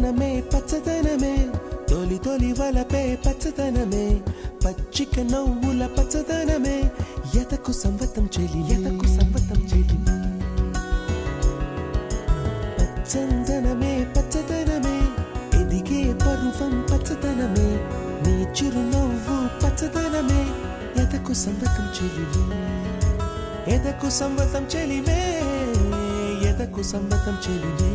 పచ్చదనమే పచ్చదనమే తొలి తొలి వలపే పచ్చదనమే పచ్చిక నవ్వుల పచ్చదనమే ఎదకు సంవతం చెలి ఎదకు సంవతం చెలి పచ్చదనమే పచ్చదనమే ఎదిగే పరువం పచ్చదనమే నీ చిరునవ్వు పచ్చదనమే ఎదకు సంవతం చెలివే ఎదకు సంవతం చెలివే ఎదకు సంవతం చెలివే